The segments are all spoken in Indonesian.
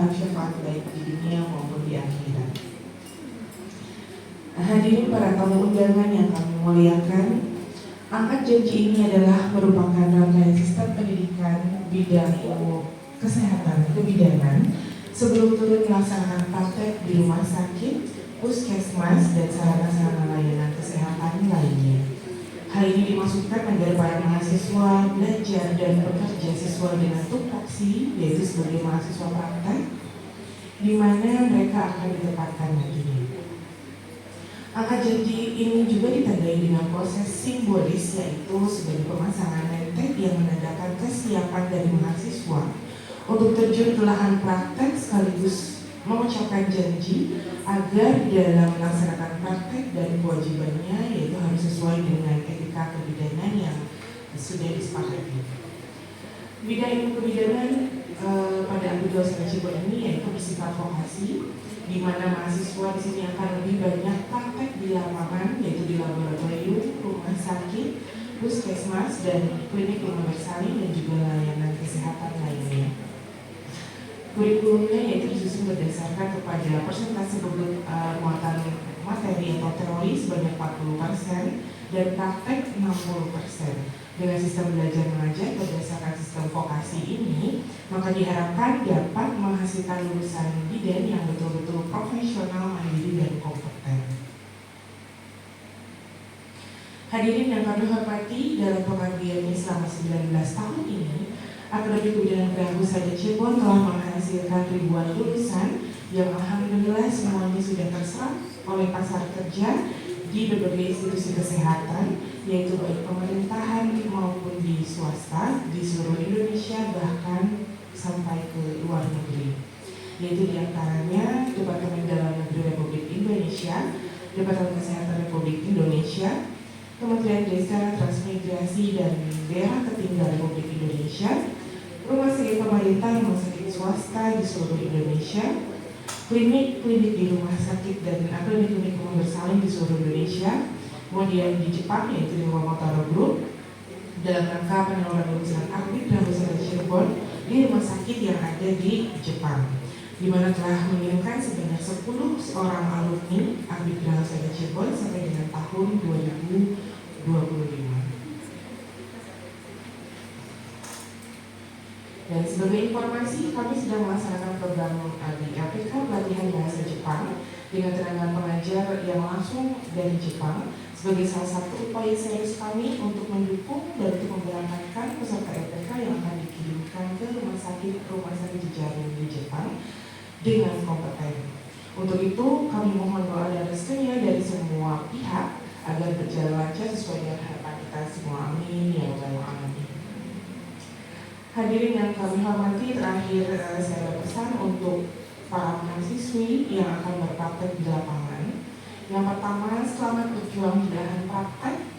berharap syafaat baik di dunia maupun di akhirat. Hadirin para tamu undangan yang kami muliakan, angkat janji ini adalah merupakan rangkaian sistem pendidikan bidang ilmu kesehatan kebidanan sebelum turun melaksanakan praktek di rumah sakit, puskesmas, dan sarana-sarana layanan kesehatan lainnya. Hal ini dimaksudkan agar para mahasiswa belajar dan bekerja sesuai dengan tupoksi, yaitu sebagai mahasiswa praktek, di mana mereka akan ditempatkan nantinya. Angka janji ini juga ditandai dengan proses simbolis, yaitu sebagai pemasangan nentek yang menandakan kesiapan dari mahasiswa untuk terjun ke lahan praktek sekaligus mengucapkan janji agar dalam melaksanakan praktek dan kewajibannya yaitu harus sesuai dengan etika kebidanan yang sudah disepakati. Bidang ilmu kebidanan pada ambil dosen Cirebon ini yaitu bersifat vokasi, di mana mahasiswa di sini akan lebih banyak praktek di lapangan, yaitu di laboratorium, rumah sakit, puskesmas, dan klinik universalis dan juga layanan kesehatan lainnya. Kurikulumnya yaitu disusun berdasarkan kepada persentase bobot muatan materi atau teori sebanyak 40% dan praktek 60%. Dengan sistem belajar mengajar berdasarkan sistem vokasi ini, maka diharapkan dapat menghasilkan lulusan bidan yang betul-betul profesional, mandiri, dan kompeten. Hadirin yang kami hormati, dalam pengabdiannya selama 19 tahun ini, Akademi Kebidanan Geraha Husada Cirebon telah menghasilkan ribuan lulusan yang alhamdulillah semuanya sudah terserap oleh pasar kerja di berbagai institusi kesehatan, yaitu baik pemerintahan maupun di swasta di seluruh Indonesia, bahkan sampai ke luar negeri, yaitu diantaranya Departemen Dalam Negeri Republik Indonesia, Departemen Kesehatan Republik Indonesia, Kementerian Desa, Transmigrasi, dan Daerah Tertinggal Republik Indonesia, rumah sakit pemerintah, rumah sakit swasta di seluruh Indonesia, klinik-klinik di rumah sakit dan klinik-klinik universalis di seluruh Indonesia, kemudian di Jepang yaitu di Momotaro Group, dalam rangka penyaluran lulusan Akademi Geraha Husada Cirebon di rumah sakit yang ada di Jepang, di mana telah mengirimkan sebanyak 10 orang alumni Akademi Geraha Husada Cirebon sampai dengan tahun 2025. Dan sebagai informasi, kami sedang melaksanakan program di LPK pelatihan bahasa Jepang dengan tenaga pengajar yang langsung dari Jepang sebagai salah satu upaya serius kami untuk mendukung dan untuk memberangkatkan peserta LPK yang akan dikirimkan ke rumah sakit jejaring di Jepang dengan kompeten. Untuk itu, kami mohon doa dan restunya dari semua pihak agar berjalan lancar sesuai dengan harapan kita semua. Amin ya rabbal alamin. Hadirin yang kami hormati, terakhir saya berpesan untuk para mahasiswi yang akan berpraktek di lapangan. Yang pertama, selamat berjuang di lahan praktek.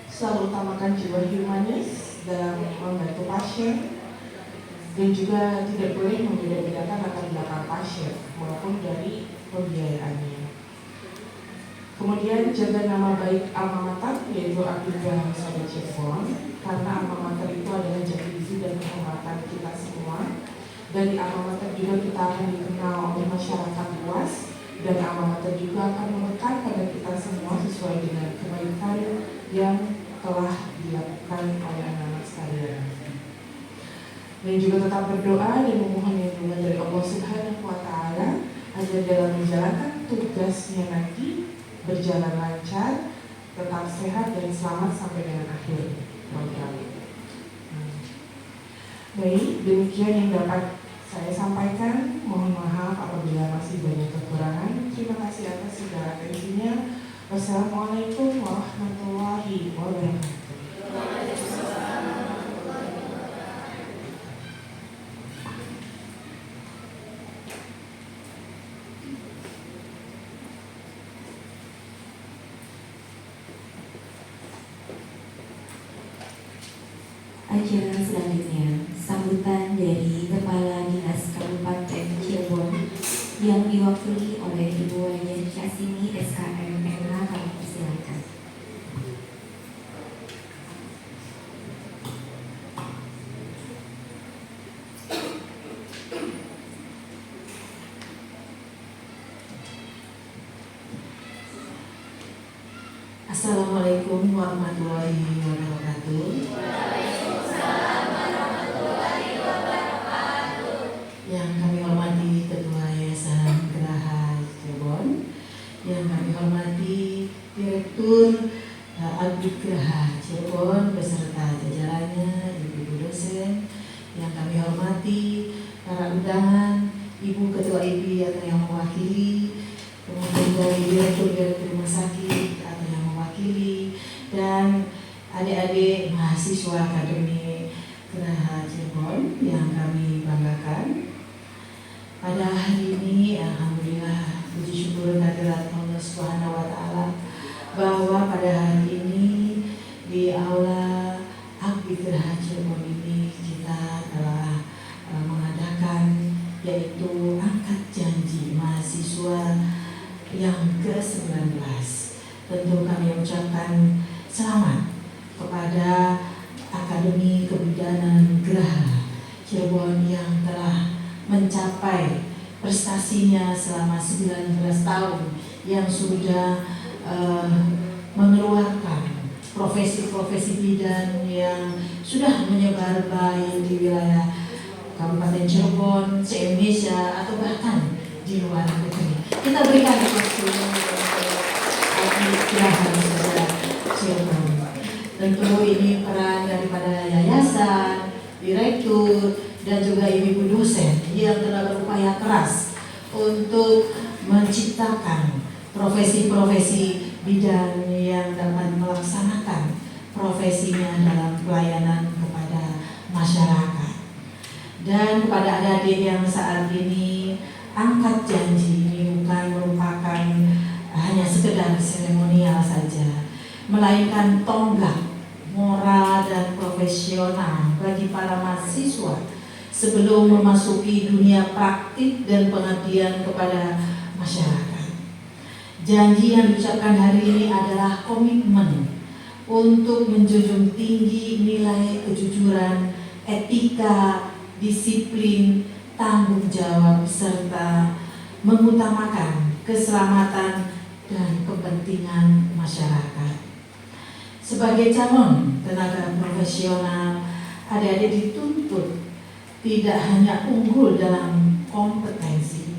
Selalu utamakan jiwa humanis dalam membantu pasien dan juga tidak boleh membeda-bedakan latar belakang pasien maupun dari pembiayaannya. Kemudian jaga nama baik alma mater yaitu Akademi Geraha Husada Cirebon, karena alma mater itu adalah jati diri dan kehormatan kita semua. Dari alma mater juga kita akan dikenal oleh masyarakat luas, dan alma mater juga akan melekat pada kita semua sesuai dengan kebaikan yang telah dilakukan oleh anak-anak sekalian. Dan juga tetap berdoa dan memohon lindungan dari Allah Subhanahu wa Ta'ala agar dalam menjalankan tugasnya nanti berjalan lancar, tetap sehat dan selamat sampai dengan akhir program. Baik, demikian yang dapat saya sampaikan. Mohon maaf apabila masih banyak kekurangan. Terima kasih atas segala atensinya. Wassalamualaikum warahmatullahi wabarakatuh. Acara selanjutnya, sambutan dari Kepala Dinas Kabupaten Cirebon yang diwakili oleh Ibu Wayan Syasini SKM MH, kami persilakan. Assalamualaikum warahmatullahi wabarakatuh. Yang kami hormati Ketua Yayasan Geraha Cirebon, yang kami hormati Direktur Albit Geraha Cirebon beserta jajarannya, ibu dosen, yang kami hormati para undangan, Ibu Ketua IPI atau yang mewakili, kemudian dari direktur rumah sakit atau yang mewakili, dan adik-adik mahasiswa akademi Geraha Cirebon yang kami banggakan. Pada hari ini, alhamdulillah, puji syukur kehadirat Allah Subhanahu wa Ta'ala, bahwa pada hari ini di aula Albit Geraha Cirebon ini kita telah mengadakan yaitu angkat janji mahasiswa yang ke-19. Tentu kami ucapkan selamat kepada Akademi Kebidanan Geraha Cirebon yang telah mencapai prestasinya selama 19 tahun, yang sudah mengeluarkan profesi-profesi bidan yang sudah menyebar baik di wilayah Kabupaten Cirebon, se-Indonesia, atau bahkan di luar negeri. Kita berikan waktu Geraha Cirebon. Tentu ini peran daripada yayasan, direktur, dan juga ibu dosen yang telah berupaya keras untuk menciptakan profesi-profesi bidan yang dapat melaksanakan profesinya dalam pelayanan kepada masyarakat. Dan kepada adik-adik yang saat ini angkat janji ini bukan merupakan hanya sekedar seremonial saja, melainkan tonggak moral dan profesional bagi para mahasiswa sebelum memasuki dunia praktik dan pengabdian kepada masyarakat. Janji yang diucapkan hari ini adalah komitmen untuk menjunjung tinggi nilai kejujuran, etika, disiplin, tanggung jawab, serta mengutamakan keselamatan dan kepentingan masyarakat. Sebagai calon tenaga profesional, adik-adik dituntut tidak hanya unggul dalam kompetensi,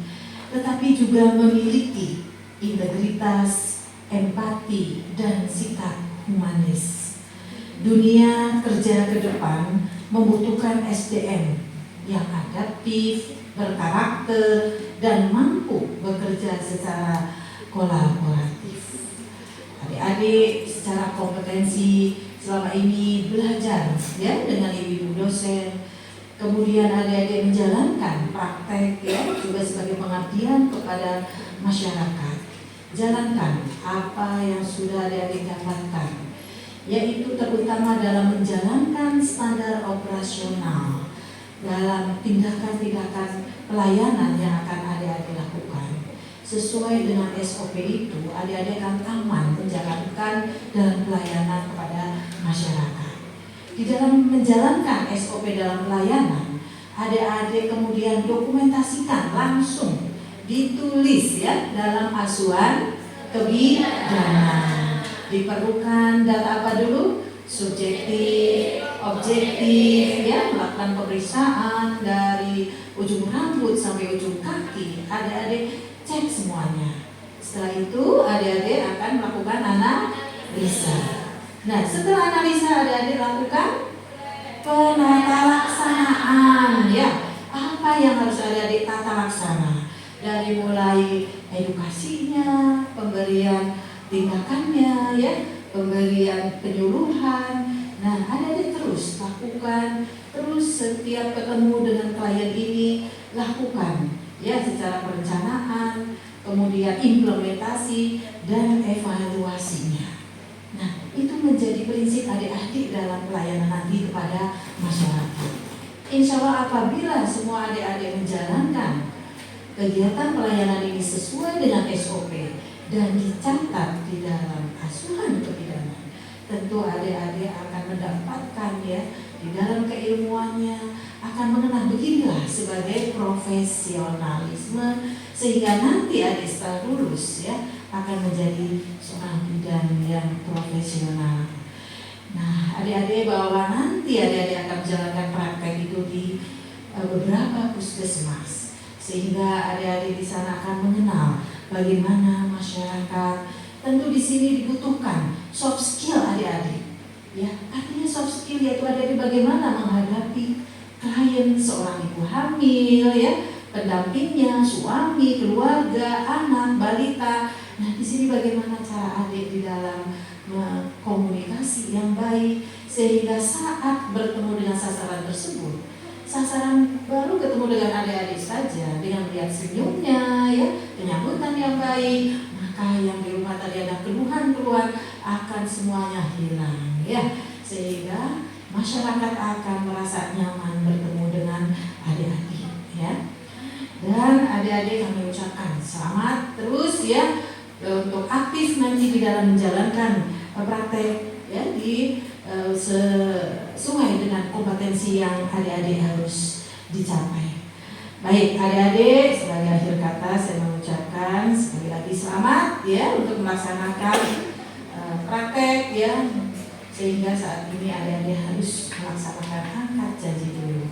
tetapi juga memiliki integritas, empati, dan sikap humanis. Dunia kerja ke depan membutuhkan SDM yang adaptif, berkarakter, dan mampu bekerja secara kolaboratif. Adik-adik secara kompetensi selama ini belajar ya dengan ibu dosen, kemudian adik-adik menjalankan praktek ya juga sebagai pengabdian kepada masyarakat. Jalankan apa yang sudah adik-adik dapatkan, yaitu terutama dalam menjalankan standar operasional dalam tindakan-tindakan pelayanan yang akan adik-adik lakukan. Sesuai dengan SOP itu, adik-adik akan aman menjalankan dalam pelayanan kepada masyarakat. Di dalam menjalankan SOP dalam pelayanan, adik-adik kemudian dokumentasikan langsung, ditulis ya dalam acuan kebidanan. Diperlukan data apa dulu? Subjektif, objektif, ya, melakukan pemeriksaan dari ujung rambut sampai ujung kaki. Adik-adik cek semuanya. Setelah itu adik-adik akan melakukan analisa. Nah, setelah analisa adik-adik lakukan penata laksanaan, ya. Apa yang harus adik-adik tata laksana? Dari mulai edukasinya, pemberian tindakannya, ya, pemberian penyuluhan. Nah, adik-adik terus lakukan, terus setiap ketemu dengan klien ini lakukan ya secara perencanaan, kemudian implementasi dan evaluasinya. Nah, itu menjadi prinsip adik-adik dalam pelayanan nanti kepada masyarakat. Insya Allah apabila semua adik-adik menjalankan kegiatan pelayanan ini sesuai dengan SOP dan dicatat di dalam asuhan kebidanan, tentu adik-adik akan mendapatkan ya di dalam keilmuannya akan mengenal beginilah sebagai profesionalisme, sehingga nanti adik setelah lulus ya akan menjadi seorang bidan yang profesional. Nah, adik-adik bahwa nanti adik-adik akan menjalankan praktek itu di beberapa puskesmas, sehingga adik-adik di sana akan mengenal bagaimana masyarakat. Tentu di sini dibutuhkan soft skill adik-adik. Ya, artinya soft skill yaitu adik-adik bagaimana menghadapi klien, seorang ibu hamil, ya, pendampingnya, suami, keluarga, anak, balita. Nah, di sini bagaimana cara adik di dalam komunikasi yang baik sehingga saat bertemu dengan sasaran tersebut, sasaran baru ketemu dengan adik-adik saja dengan melihat senyumnya, ya, penyambutan yang baik, maka yang di rumah tadi ada keluhan-keluhan akan semuanya hilang, ya, sehingga masyarakat akan merasa nyaman bertemu dengan adik-adik, ya. Dan adik-adik kami ucapkan selamat terus, ya, untuk aktif nanti di dalam menjalankan praktek, ya, di sesuai dengan kompetensi yang adik-adik harus dicapai. Baik adik-adik, sebagai akhir kata saya mengucapkan sekali lagi selamat, ya, untuk melaksanakan praktek, ya, sehingga saat ini adik-adik harus melaksanakan angkat janji dulu.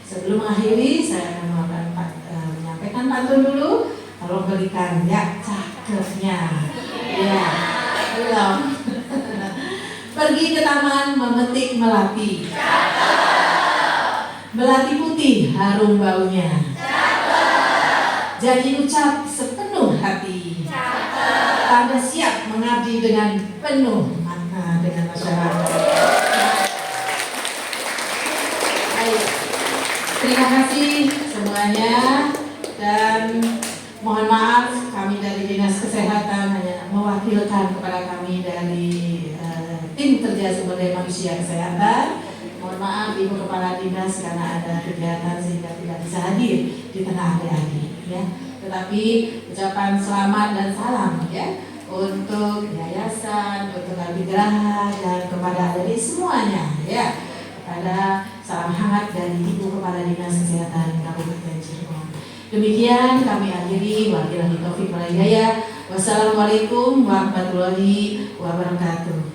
Sebelum mengakhiri saya akan menyampaikan pantun dulu. Tolong berikan, ya, cakepnya, ya, belum. Pergi ke taman memetik melati. Melati putih harum baunya. Janji ucap sepenuh hati. Tanda siap mengabdi dengan penuh makna dengan masyarakat. Baik. Terima kasih semuanya dan mohon maaf kami dari Dinas Kesehatan hanya mewakilkan kepada kami dari tim kerja sumber daya manusia kesehatan. Mohon maaf Ibu Kepala Dinas karena ada kegiatan sehingga tidak bisa hadir di tengah adik-adik, ya. Tetapi ucapan selamat dan salam, ya, untuk yayasan, untuk Abigraha dan kepada adik semuanya, ya. Kepada salam hangat dari Ibu Kepala Dinas Kesehatan Kabupaten Cirebon. Demikian kami akhiri, wabillahi taufiq wal hidayah. Wassalamualaikum warahmatullahi wabarakatuh.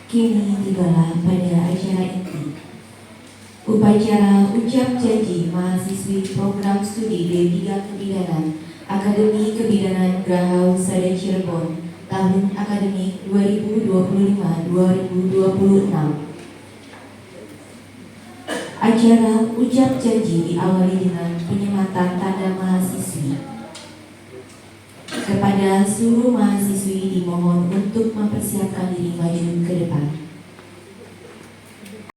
Kini tibalah pada acara inti. Upacara ucap janji mahasiswi program studi D3 Kebidanan Akademi Kebidanan Graha Husada Cirebon tahun akademik 2025-2026. Acara ucap janji diawali dengan penyematan tanda mahasiswi kepada seluruh mahasiswa